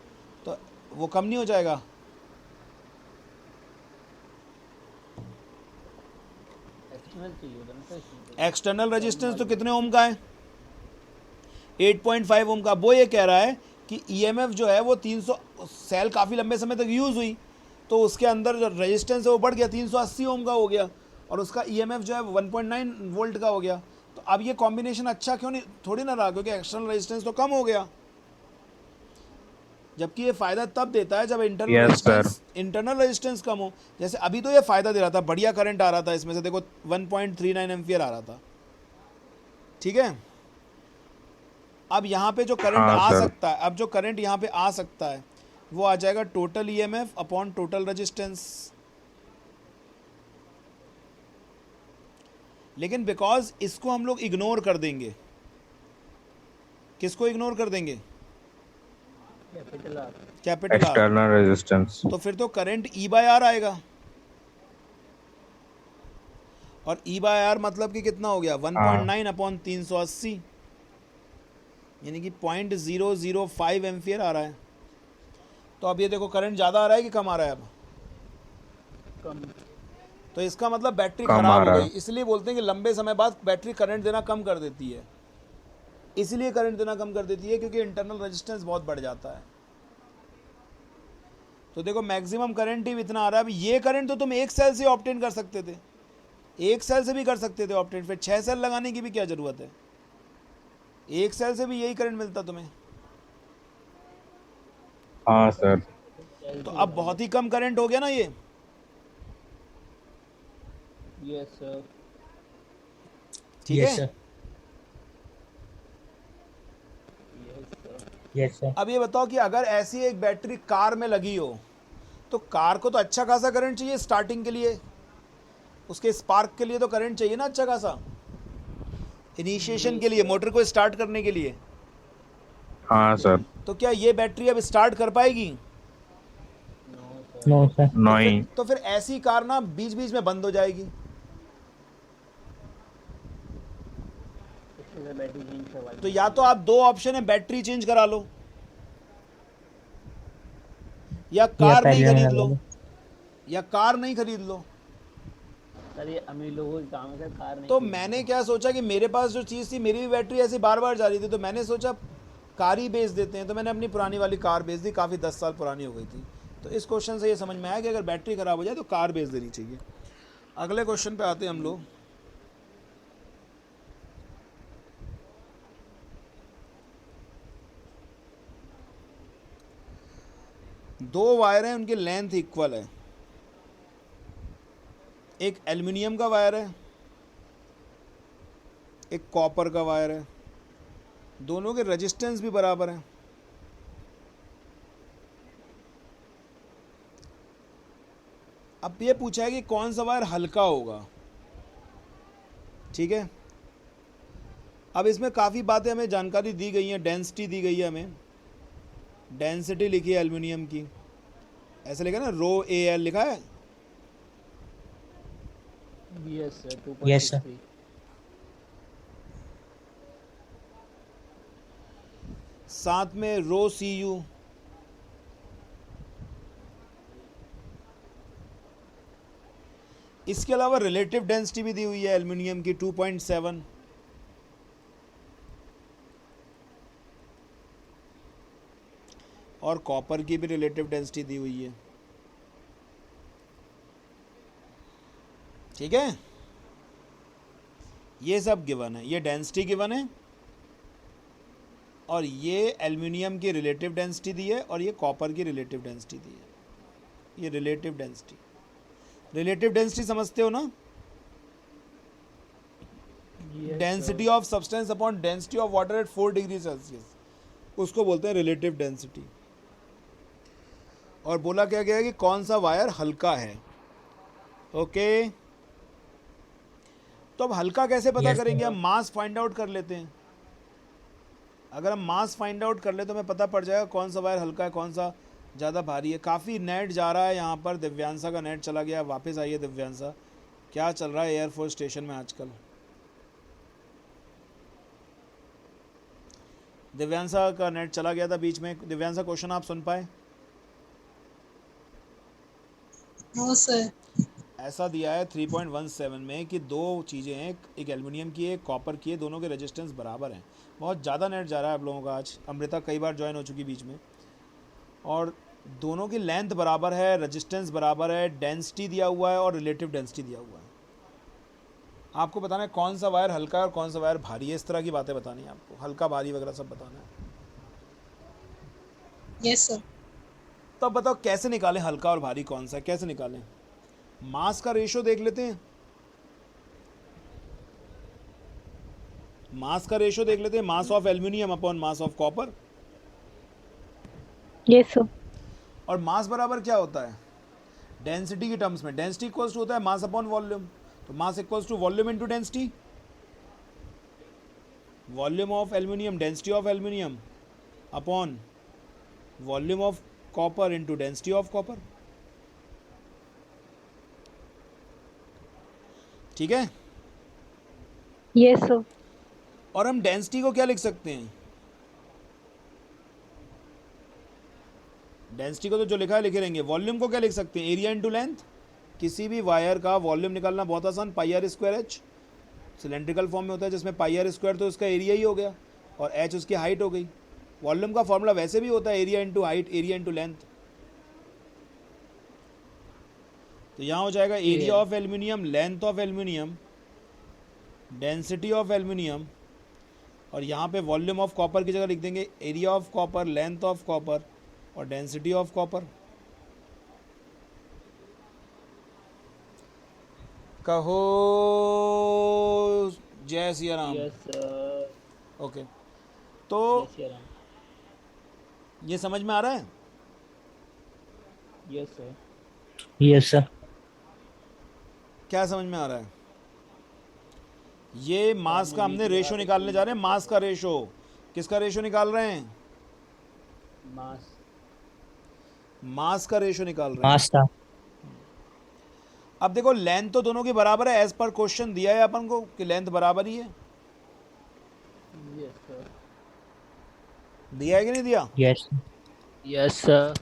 तो वो कम नहीं हो जाएगा? एक्सटर्नल रेजिस्टेंस तो कितने ओम का है? 8.5 ओम का। वो ये कह रहा है कि ईएमएफ जो है वो 300, सेल काफ़ी लंबे समय तक यूज़ हुई तो उसके अंदर जो रेजिस्टेंस है वो बढ़ गया, 380 ओम का हो गया और उसका ईएमएफ जो है 1.9 वोल्ट का हो गया। तो अब ये कॉम्बिनेशन अच्छा क्यों नहीं, थोड़ी ना रहा, क्योंकि एक्सटर्नल रेजिस्टेंस तो कम हो गया। जबकि ये फ़ायदा तब देता है जब इंटरनल रेजिस्टेंस कम हो। जैसे अभी तो ये फ़ायदा दे रहा था, बढ़िया करंट आ रहा था इसमें से, देखो 1.39 एम्पियर आ रहा था, ठीक है। अब यहाँ पे जो करंट आ सकता है, अब जो करंट यहाँ पे आ सकता है वो आ जाएगा total EMF upon total resistance. लेकिन बिकॉज इसको हम लोग इग्नोर कर देंगे, किसको इग्नोर कर देंगे? Capital R, external resistance. तो फिर तो करंट ई बाय आर आएगा और ई बाय आर मतलब कि कितना हो गया? 1.9 अपॉन 380, यानी कि 0.005 एम्पियर आ रहा है। तो अब ये देखो करंट ज़्यादा आ रहा है कि कम आ रहा है? अब कम। तो इसका मतलब बैटरी कम खराब आ हो रहा गई। है। इसलिए बोलते हैं कि लंबे समय बाद बैटरी करंट देना कम कर देती है। इसलिए करंट देना कम कर देती है क्योंकि इंटरनल रेजिस्टेंस बहुत बढ़ जाता है। तो देखो मैक्सिमम करंट ही इतना आ रहा है। अब ये करंट तो तुम एक सेल से ऑब्टेन कर सकते थे, एक सेल से भी कर सकते थे ऑब्टेन, फिर 6 सेल लगाने की भी क्या ज़रूरत है? एक सेल से भी यही करंट मिलता तुम्हें। हाँ सर। तो अब बहुत ही कम करंट हो गया ना ये। Yes sir. ठीक यस है। Sir, yes sir. Yes sir. अब ये बताओ कि अगर ऐसी एक बैटरी कार में लगी हो तो कार को तो अच्छा खासा करंट चाहिए स्टार्टिंग के लिए, उसके स्पार्क के लिए तो करंट चाहिए ना अच्छा खासा, इनिशिएशन के लिए, मोटर को स्टार्ट करने के लिए। हाँ सर। तो क्या ये बैटरी अब स्टार्ट कर पाएगी? No sir. नहीं। तो फिर ऐसी कार ना बीच बीच में बंद हो जाएगी। बैटरी चेंज करवा तो या तो आप दो ऑप्शन है, बैटरी चेंज करा लो या कार नहीं पहले खरीद लगा लो, लो। या कार नहीं खरीद लो। सर ये अमीर लोगों का काम है सर, कार नहीं। तो मैंने क्या सोचा कि मेरे पास जो चीज़ थी, मेरी भी बैटरी ऐसी बार बार जा रही थी, तो मैंने सोचा कार ही बेच देते हैं। तो मैंने अपनी पुरानी वाली कार बेच दी, काफ़ी 10 साल पुरानी हो गई थी। तो इस क्वेश्चन से ये समझ में आया कि अगर बैटरी ख़राब हो जाए तो कार बेच देनी चाहिए। अगले क्वेश्चन पे आते हैं हम लोग। दो वायर हैं, उनकी लेंथ इक्वल है। एक एल्युमिनियम का वायर है, एक कॉपर का वायर है, दोनों के रेजिस्टेंस भी बराबर हैं। अब ये पूछा है कि कौन सा वायर हल्का होगा, ठीक है। अब इसमें काफ़ी बातें हमें जानकारी दी गई हैं, डेंसिटी दी गई है हमें, डेंसिटी लिखी है एल्युमिनियम की, ऐसे लिखा है ना, रो ए एल लिखा है। Yes sir, Yes, sir. 2.63। साथ में रो सी यू, इसके अलावा रिलेटिव डेंसिटी भी दी हुई है एल्युमिनियम की 2.7, और कॉपर की भी रिलेटिव डेंसिटी दी हुई है। ठीक है, ये सब गिवन है, ये डेंसिटी गिवन है, और ये एल्युमिनियम की रिलेटिव डेंसिटी दी है, और ये कॉपर की रिलेटिव डेंसिटी दी है। ये रिलेटिव डेंसिटी, रिलेटिव डेंसिटी समझते हो ना? Density of substance upon density of water at 4 degree Celsius, उसको बोलते हैं रिलेटिव डेंसिटी। और बोला क्या गया है कि कौन सा वायर हल्का है। ओके, तो अब हल्का कैसे पता करेंगे? हम मास फाइंड आउट कर लेते हैं। अगर हम मास फाइंड आउट कर ले तो हमें पता पड़ जाएगा कौन सा वायर हल्का है, कौन सा ज़्यादा भारी है। काफ़ी नेट जा रहा है यहाँ पर, दिव्यांशा का नेट चला गया, वापस आइए दिव्यांशा, क्या चल रहा है एयरफोर्स स्टेशन में आजकल? दिव्यांशा का नेट चला गया था बीच में। दिव्यांशा, क्वेश्चन आप सुन पाए? No sir. ऐसा दिया है 3.17 में कि दो चीज़ें हैं, एक एल्युमिनियम की है, एक कॉपर की है, दोनों के रेजिस्टेंस बराबर हैं। बहुत ज़्यादा नेट जा रहा है आप लोगों का आज। अमृता कई बार ज्वाइन हो चुकी बीच में। और दोनों की लेंथ बराबर है, रेजिस्टेंस बराबर है, डेंसिटी दिया हुआ है और रिलेटिव डेंसिटी दिया हुआ है। आपको बताना है कौन सा वायर हल्का है और कौन सा वायर भारी है। इस तरह की बातें बतानी है आपको, हल्का भारी वगैरह सब बताना है। Yes sir. तो अब बताओ कैसे निकालें हल्का और भारी कौन सा है, कैसे निकालें? मास का रेशो देख लेते हैं, मास का रेशो देख लेते हैं, mass of aluminium upon mass of copper. Yes sir. और मास बराबर क्या होता है डेंसिटी की टर्म्स में? डेंसिटी इक्वल्स टू होता है मास अपॉन वॉल्यूम। तो mass equals to volume into density, volume of aluminium, density of aluminium upon volume of copper into density of copper. ठीक है? Yes sir. और हम डेंसिटी को क्या लिख सकते हैं? डेंसिटी को तो जो लिखा है लिखे रहेंगे। वॉल्यूम को क्या लिख सकते हैं? Area into length. किसी भी वायर का वॉल्यूम निकालना बहुत आसान, pi r square h. Cylindrical form में होता है जिसमें पाई आर स्क्वायर तो उसका एरिया ही हो गया और एच उसकी हाइट हो गई। वॉल्यूम का फॉर्मूला वैसे भी होता है area into height, area into length. तो यहाँ हो जाएगा area of aluminium, length of aluminium, density of aluminium, और यहाँ पे वॉल्यूम ऑफ कॉपर की जगह लिख देंगे area of copper, length of copper और डेंसिटी ऑफ कॉपर। कहो जय Siya Ram. Yes sir. Okay, तो ये समझ में आ रहा है? Yes sir. Yes sir. क्या समझ में आ रहा है? ये मास का हमने रेशो निकालने जा रहे हैं। मास का रेशो, किसका रेशो निकाल रहे हैं? मास। मास का रेशो निकाल रहे हैं। मास था। अब देखो लेंथ तो दोनों की बराबर है, एज पर क्वेश्चन दिया है अपन को कि लेंथ बराबर ही है। Yes sir. दिया है कि नहीं दिया? यस। Yes sir.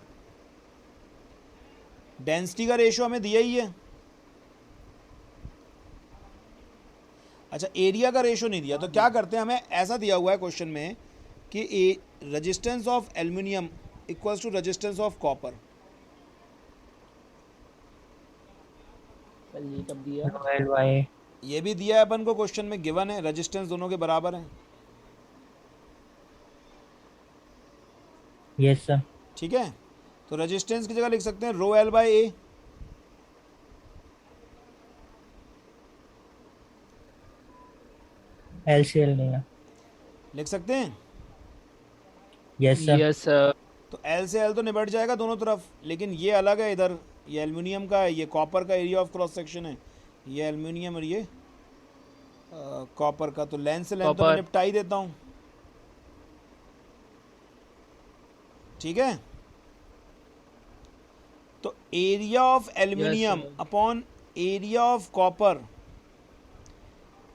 डेंसिटी का रेशो हमें दिया ही है। अच्छा, एरिया का रेशो नहीं दिया, तो क्या करते हैं? हमें ऐसा दिया हुआ है क्वेश्चन में कि resistance of aluminium equals to resistance of copper. Sir ये कब दिया? LY। ये भी दिया है अपन को क्वेश्चन में, गिवन है, रेजिस्टेंस दोनों के बराबर हैं। Yes sir. ठीक है, तो रेजिस्टेंस की जगह लिख सकते हैं rho L by A. LCL नहीं लिख सकते हैं। Yes sir. Yes sir. तो एल से एल तो निबट जाएगा दोनों तरफ, लेकिन ये अलग है। इधर ये एल्युमिनियम का है, ये कॉपर का एरिया ऑफ क्रॉस सेक्शन है, ये एल्युमिनियम और ये कॉपर का। तो लेंथ से लेंथ तो मैं निपटा ही देता हूँ। ठीक है, तो area of aluminium upon area of copper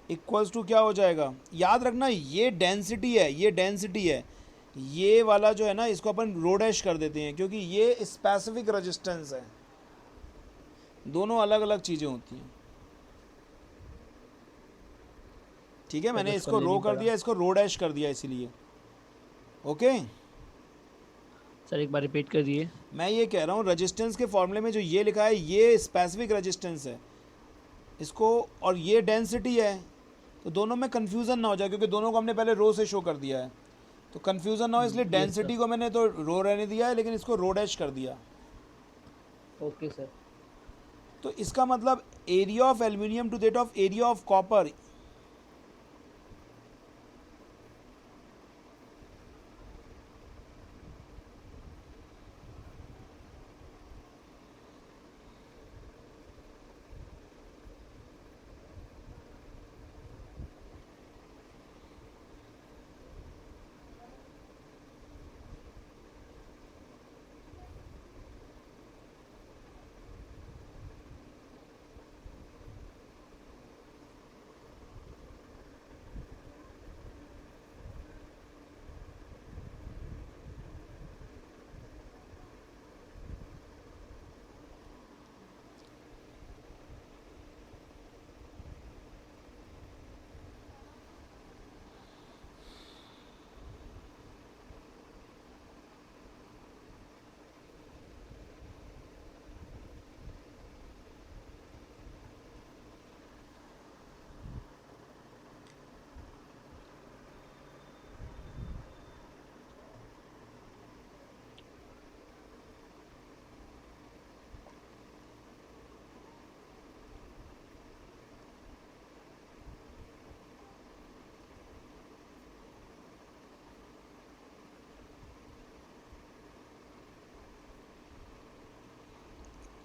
equals to क्या हो जाएगा? याद रखना ये डेंसिटी है, ये डेंसिटी है। ये वाला जो है ना, इसको अपन रो डैश कर देते हैं, क्योंकि ये स्पेसिफिक रेजिस्टेंस है। दोनों अलग अलग चीज़ें होती हैं। ठीक है, मैंने इसको रो कर दिया, इसको रो डैश कर दिया इसीलिए। ओके, सर एक बार रिपीट कर दिए। मैं ये कह रहा हूँ रेजिस्टेंस के फॉर्मूले में जो ये लिखा है ये स्पेसिफिक रेजिस्टेंस है इसको, और ये डेंसिटी है, तो दोनों में कन्फ्यूज़न ना हो जाए, क्योंकि दोनों को हमने पहले रो से शो कर दिया है, तो कन्फ्यूज़न ना हो, इसलिए डेंसिटी को मैंने तो रो रहने दिया है, लेकिन इसको रो डैश कर दिया। Okay sir. तो इसका मतलब area of aluminium to that of area of copper,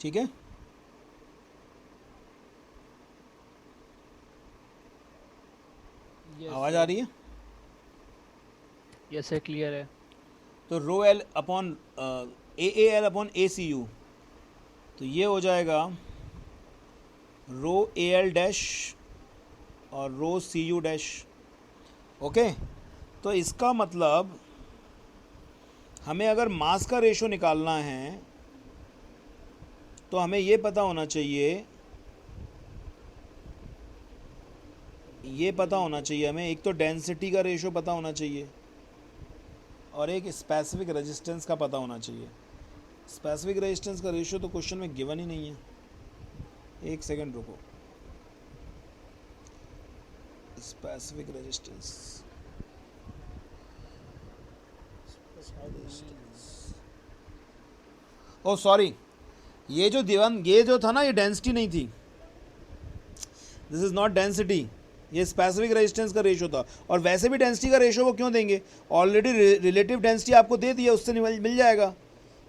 ठीक है। आवाज़ आ रही है? यस सर, क्लियर है। तो rho L upon A L upon A C U, तो ये हो जाएगा रो ए एल डैश और rho C U dash. Okay, तो इसका मतलब हमें अगर मास का रेशो निकालना है तो हमें ये पता होना चाहिए, हमें एक तो डेंसिटी का रेशो पता होना चाहिए और एक स्पेसिफिक रेजिस्टेंस का पता होना चाहिए। स्पेसिफिक रेजिस्टेंस का रेशो तो क्वेश्चन में गिवन ही नहीं है। एक सेकंड रुको, स्पेसिफिक रेजिस्टेंस, ओ सॉरी, ये जो था ना, ये डेंसिटी नहीं थी, दिस इज नॉट डेंसिटी, ये स्पेसिफिक रेजिस्टेंस का रेशो था। और वैसे भी डेंसिटी का रेशो वो क्यों देंगे, ऑलरेडी रिलेटिव डेंसिटी आपको दे दिया, उससे मिल जाएगा।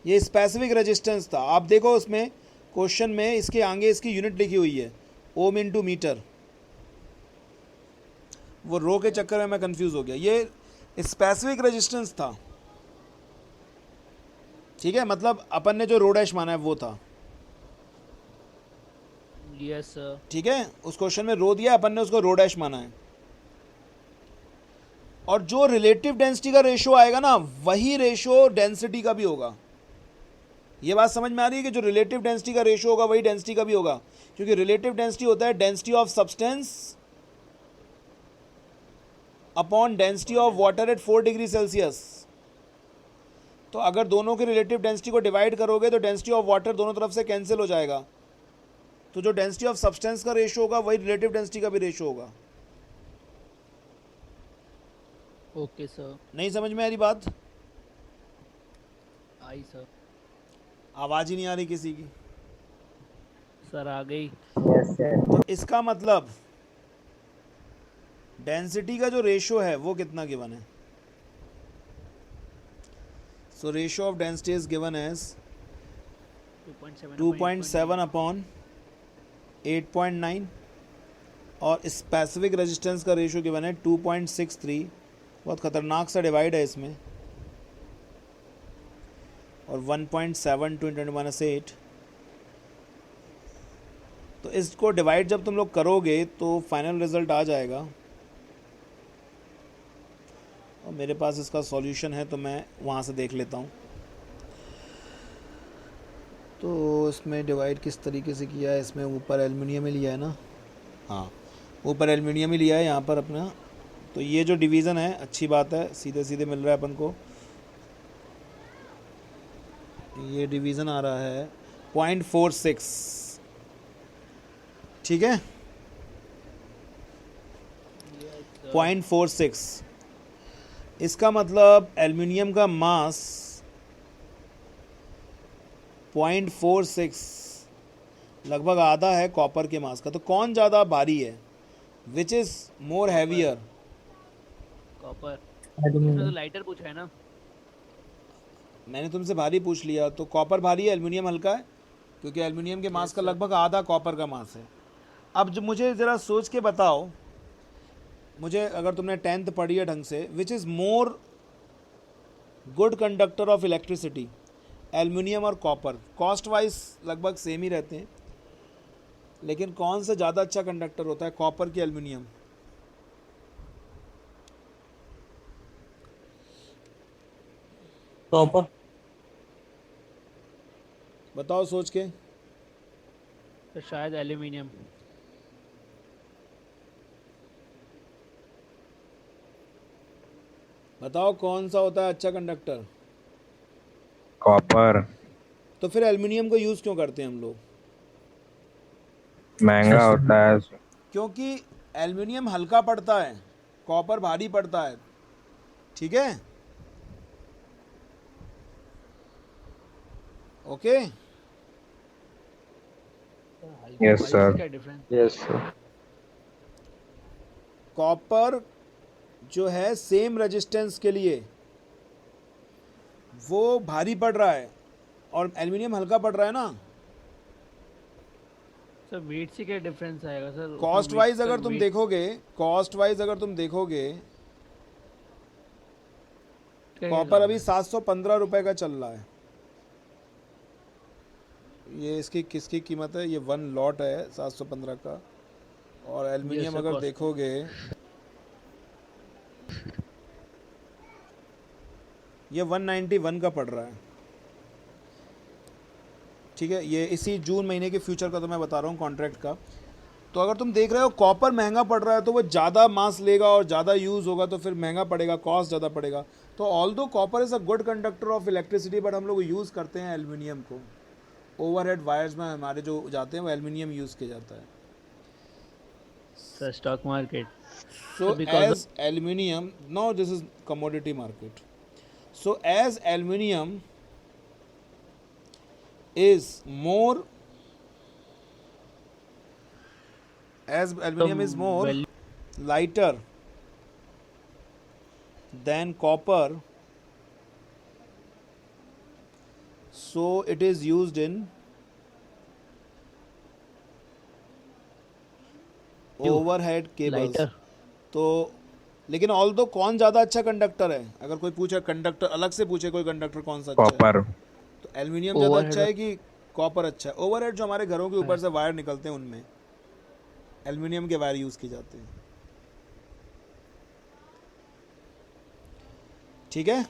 ये स्पेसिफिक रेजिस्टेंस था। आप देखो उसमें क्वेश्चन में इसके आगे इसकी यूनिट लिखी हुई है ओम इंटू मीटर, वो रो के चक्कर में मैं कंफ्यूज हो गया, ये स्पेसिफिक रेजिस्टेंस था। ठीक है, मतलब अपन ने जो रो डैश माना है वो था। Yes sir. ठीक है, उस क्वेश्चन में रो दिया, अपन ने उसको रो डैश माना है। और जो रिलेटिव डेंसिटी का रेशो आएगा ना, वही रेशो डेंसिटी का भी होगा। ये बात समझ में आ रही है कि जो रिलेटिव डेंसिटी का रेशो होगा वही डेंसिटी का भी होगा, क्योंकि रिलेटिव डेंसिटी होता है density of substance upon density of water at 4 degree Celsius. तो अगर दोनों के रिलेटिव डेंसिटी को डिवाइड करोगे तो डेंसिटी ऑफ वाटर दोनों तरफ से कैंसिल हो जाएगा, तो जो डेंसिटी ऑफ सब्सटेंस का रेशो होगा वही रिलेटिव डेंसिटी का भी रेशो होगा। Okay sir. नहीं समझ में आ रही बात? आई सर। आवाज़ ही नहीं आ रही किसी की। सर आ गई। Yes sir. तो इसका मतलब डेंसिटी का जो रेशो है वो कितना गिवन है? So ratio of density is given as 2.7 upon 8.9 और स्पेसिफिक रेजिस्टेंस का रेशो गिवन है 2.63। बहुत ख़तरनाक सा डिवाइड है इसमें, और 1.7 to 10⁻⁸। तो इसको डिवाइड जब तुम लोग करोगे तो फाइनल रिजल्ट आ जाएगा, और मेरे पास इसका सॉल्यूशन है तो मैं वहाँ से देख लेता हूँ। तो इसमें डिवाइड किस तरीके से किया है, इसमें ऊपर एल्युमिनियम ही लिया है ना, हाँ ऊपर एल्युमिनियम ही लिया है यहाँ पर अपना। तो ये जो डिवीज़न है अच्छी बात है, सीधे सीधे मिल रहा है अपन को। ये डिवीज़न आ रहा है 0.46, ठीक है, 0.46। इसका मतलब एल्युमिनियम का मास 0.46 लगभग आधा है कॉपर के मास का। तो कौन ज़्यादा भारी है, which is more heavier? Copper. इसमें तो लाइटर पूछा है ना। मैंने तुमसे भारी पूछ लिया, तो कॉपर भारी है, एल्युमिनियम हल्का है, क्योंकि एल्युमिनियम के मास का लगभग आधा कॉपर का मास है। अब जो मुझे ज़रा सोच के बताओ, मुझे, अगर तुमने 10th पढ़ी है ढंग से, which is more good conductor of electricity, aluminium और कॉपर? कॉस्ट वाइज लगभग सेम ही रहते हैं, लेकिन कौन सा ज़्यादा अच्छा कंडक्टर होता है, कॉपर की एल्युमिनियम? कॉपर। बताओ सोच के। तो शायद एल्यूमिनियम। बताओ कौन सा होता है अच्छा कंडक्टर? कॉपर। तो फिर एल्युमिनियम को यूज़ क्यों करते हैं हम लोग? महंगा होता है। क्योंकि एल्युमिनियम हल्का पड़ता है, कॉपर भारी पड़ता है, ठीक है, ओके। Yes sir. क्या डिफरेंस? Yes sir. कॉपर जो है सेम रेजिस्टेंस के लिए वो भारी पड़ रहा है और एल्युमिनियम हल्का पड़ रहा है ना। सर वेट से क्या डिफरेंस आएगा सर? कॉस्ट वाइज अगर तुम देखोगे, कॉपर अभी 715 रुपए का चल रहा है। ये इसकी किसकी कीमत है? ये 1 लॉट है 715 का। और एल्युमिनियम अगर देखोगे, ये 191 का पड़ रहा है, ठीक है। ये इसी जून महीने के फ्यूचर का तो मैं बता रहा हूँ, कॉन्ट्रैक्ट का। तो अगर तुम देख रहे हो कॉपर महंगा पड़ रहा है, तो वो ज़्यादा मास लेगा और ज़्यादा यूज़ होगा, तो फिर महंगा पड़ेगा, कॉस्ट ज़्यादा पड़ेगा। तो although copper is a good conductor of electricity, but हम लोग यूज़ करते हैं एल्युमिनियम को। ओवरहेड वायर्स में हमारे जो जाते हैं वो एल्युमिनियम यूज़ किया जाता है। Sir stock market. So as aluminium, no, this is commodity market. So as aluminium is more, lighter than copper, so it is used in overhead cables. तो लेकिन ऑल दो कौन ज़्यादा अच्छा कंडक्टर है? अगर कोई पूछे कंडक्टर, अलग से पूछे कोई कंडक्टर कौन सा अच्छा है, कॉपर। तो एल्युमिनियम ज़्यादा अच्छा है कि कॉपर अच्छा है? ओवरहेड जो हमारे घरों के ऊपर से वायर निकलते हैं उनमें एल्युमिनियम के वायर यूज़ किए जाते हैं, ठीक है।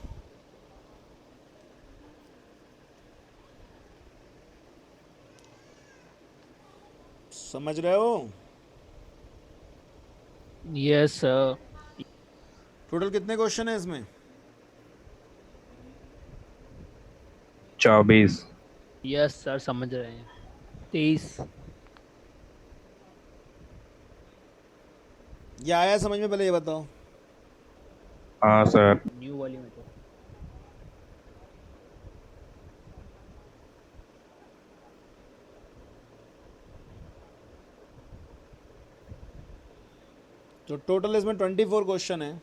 समझ रहे हो? Yes sir. टोटल कितने क्वेश्चन है इसमें? 24। यस सर, समझ रहे हैं। 23। ये आया समझ में? पहले ये बताओ। हाँ सर। न्यू वाली में तो टोटल इसमें 24 क्वेश्चन है।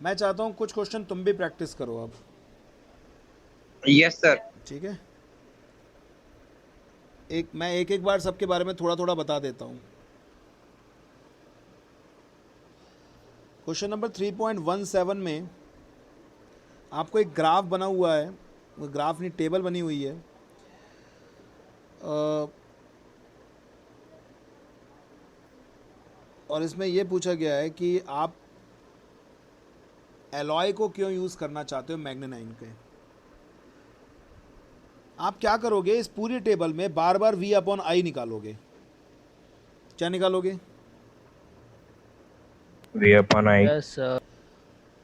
मैं चाहता हूँ कुछ क्वेश्चन तुम भी प्रैक्टिस करो अब। Yes sir. ठीक है, मैं एक बार सबके बारे में थोड़ा थोड़ा बता देता हूँ। क्वेश्चन नंबर 3.17 में आपको एक ग्राफ बना हुआ है, वो ग्राफ नहीं टेबल बनी हुई है। और इसमें ये पूछा गया है कि आप एलॉय को क्यों यूज़ करना चाहते हो मैग्नेनाइन के। आप क्या करोगे, इस पूरी टेबल में बार बार V अपॉन आई निकालोगे। क्या निकालोगे? V upon I. Yes sir.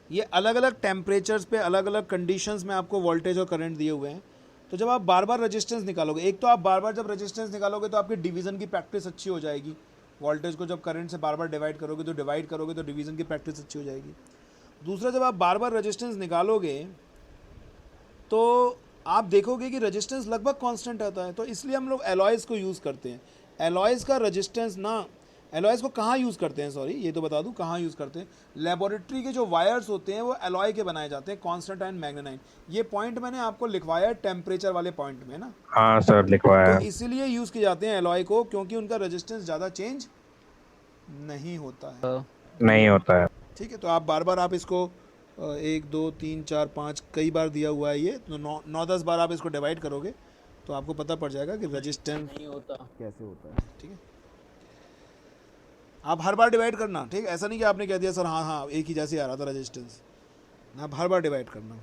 ये अलग अलग टेम्परेचर्स पे अलग अलग कंडीशंस में आपको वोल्टेज और करंट दिए हुए हैं। तो जब आप बार बार रेजिस्टेंस निकालोगे, एक तो आप बार बार जब रेजिस्टेंस निकालोगे तो आपकी डिवीज़न की प्रैक्टिस अच्छी हो जाएगी। वोल्टेज को जब करंट से बार बार डिवाइड करोगे तो डिवीज़न की प्रैक्टिस अच्छी हो जाएगी। दूसरा, जब आप बार बार रेजिस्टेंस निकालोगे तो आप देखोगे कि रेजिस्टेंस लगभग कांस्टेंट आता है। तो इसलिए हम लोग एलॉयज़ को यूज़ करते हैं। एलॉयज़ का रेजिस्टेंस ना, एलॉयज़ को कहाँ यूज़ करते हैं, सॉरी ये तो बता दूं कहाँ यूज़ करते हैं। लेबोरेटरी के जो वायर्स होते हैं वो एलॉय के बनाए जाते हैं, कांस्टेंट एंड मैग्नेनाइन। ये पॉइंट मैंने आपको लिखवाया है टेम्परेचर वाले पॉइंट में ना, हाँ सर लिखवाया तो है। इसीलिए यूज़ किए जाते हैं एलॉय को, क्योंकि उनका रेजिस्टेंस ज़्यादा चेंज नहीं होता है। नहीं होता है। ठीक है, तो आप बार बार आप इसको 1 2 3 4 5 कई बार दिया हुआ है ये, तो 9-10 बार आप इसको डिवाइड करोगे तो आपको पता पड़ जाएगा कि रेजिस्टेंस नहीं होता। कैसे होता है। ठीक है, आप हर बार डिवाइड करना। ठीक, ऐसा नहीं कि आपने कह दिया सर हाँ हाँ एक ही जैसे आ रहा था रेजिस्टेंस, आप हर बार डिवाइड करना।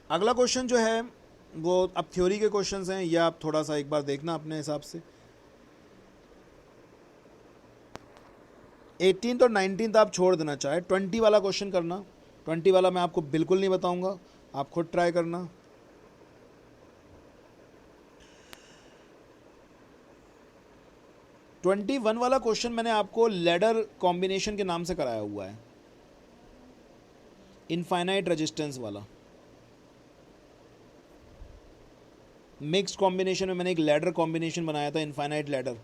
अगला क्वेश्चन जो है वो अब थ्योरी के क्वेश्चंस हैं, ये आप थोड़ा सा एक बार देखना अपने हिसाब से। 18th और 19th आप छोड़ देना, चाहे 20 वाला क्वेश्चन करना। 20 वाला मैं आपको बिल्कुल नहीं बताऊंगा, आप खुद ट्राई करना। ट्वेंटी वन वाला क्वेश्चन मैंने आपको लैडर कॉम्बिनेशन के नाम से कराया हुआ है, इनफाइनाइट रेजिस्टेंस वाला। मिक्स्ड कॉम्बिनेशन में मैंने एक लैडर कॉम्बिनेशन बनाया था, इनफाइनाइट लैडर।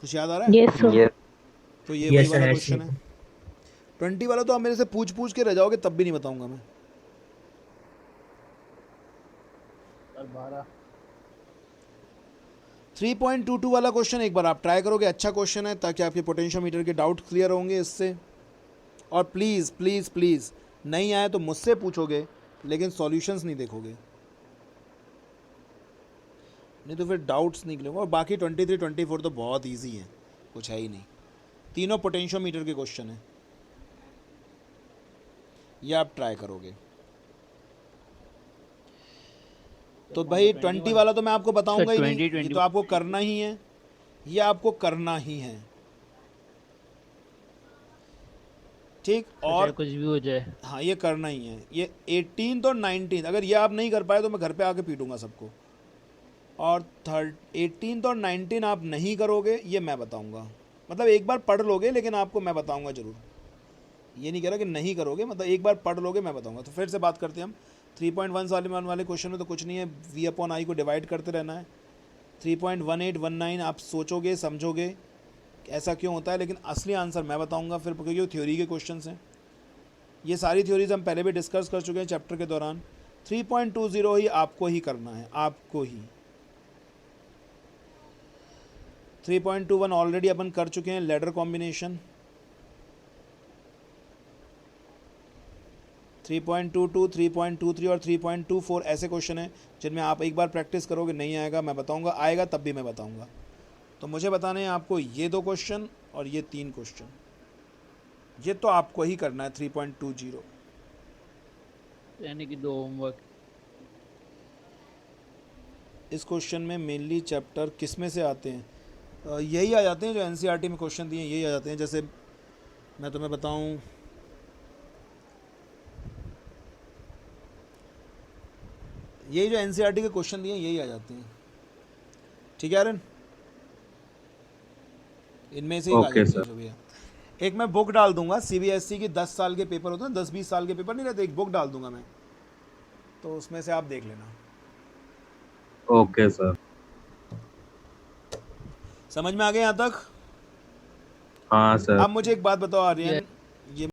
कुछ याद आ रहा है? Yes sir. तो ये Yes, वही sir, वाला yes, क्वेश्चन sir. है। 20 वाला तो आप मेरे से पूछ पूछ के रह जाओगे, तब भी नहीं बताऊंगा मैं। और 12 3.22 वाला क्वेश्चन एक बार आप ट्राई करोगे, अच्छा क्वेश्चन है, ताकि आपके पोटेंशियोमीटर के डाउट क्लियर होंगे इससे। और प्लीज़ प्लीज़ प्लीज़ नहीं आए तो मुझसे पूछोगे, लेकिन सॉल्यूशंस नहीं देखोगे, नहीं तो फिर डाउट्स निकलेंगे। और बाकी 23 24 तो बहुत इजी है, कुछ है ही नहीं। तीनों पोटेंशियोमीटर के क्वेश्चन हैं, ये आप ट्राई करोगे। तो भाई 20 वाला तो मैं आपको बताऊंगा ही नहीं, ये तो आपको करना ही है, ये आपको करना ही है। ठीक, और कुछ भी हो जाए। हाँ ये करना ही है। ये 18th और 19th अगर ये आप नहीं कर पाए तो मैं घर पे आके पीटूंगा सबको। और 18th और 19 आप नहीं करोगे ये मैं बताऊंगा, मतलब एक बार पढ़ लोगे लेकिन आपको मैं बताऊंगा ज़रूर। ये नहीं कह रहा कि नहीं करोगे, मतलब एक बार पढ़ लोगे मैं बताऊंगा। तो फिर से बात करते हैं हम 3.1 वाले क्वेश्चन में। तो कुछ नहीं है, V अपॉन आई को डिवाइड करते रहना है। 3.1819 आप सोचोगे समझोगे ऐसा क्यों होता है, लेकिन असली आंसर मैं बताऊंगा फिर, क्योंकि वो थ्योरी के क्वेश्चंस हैं। ये सारी थ्योरीज हम पहले भी डिस्कस कर चुके हैं चैप्टर के दौरान। 3.20 ही आपको ही करना है, आपको ही। 3.21 ऑलरेडी अपन कर चुके हैं, लैडर कॉम्बिनेशन। 3.22, 3.23 और 3.24 ऐसे क्वेश्चन हैं जिनमें आप एक बार प्रैक्टिस करोगे, नहीं आएगा मैं बताऊंगा, आएगा तब भी मैं बताऊंगा। तो मुझे बताने हैं आपको ये 2 क्वेश्चन और ये 3 क्वेश्चन, ये तो आपको ही करना है 3.20। यानी कि 2 होमवर्क। इस क्वेश्चन में मेनली चैप्टर किस में से आते हैं? यही आ जाते हैं जो एनसीईआरटी में क्वेश्चन दिए हैं, यही आ जाते हैं। जैसे मैं तुम्हें बताऊं, यही जो एनसीईआरटी के क्वेश्चन दिए हैं यही आ जाते हैं। ठीक है आर्यन, इनमें से ही आ Okay, जाती है sir. जो भी है। एक मैं बुक डाल दूंगा, सीबीएसई की 10 साल के पेपर होते हैं, 10-20 साल के पेपर नहीं रहते, एक बुक डाल दूंगा मैं, तो उसमें से आप देख लेना। Okay sir. समझ में आ गया यहाँ तक? हाँ सर। अब मुझे एक बात बताओ आर्यन,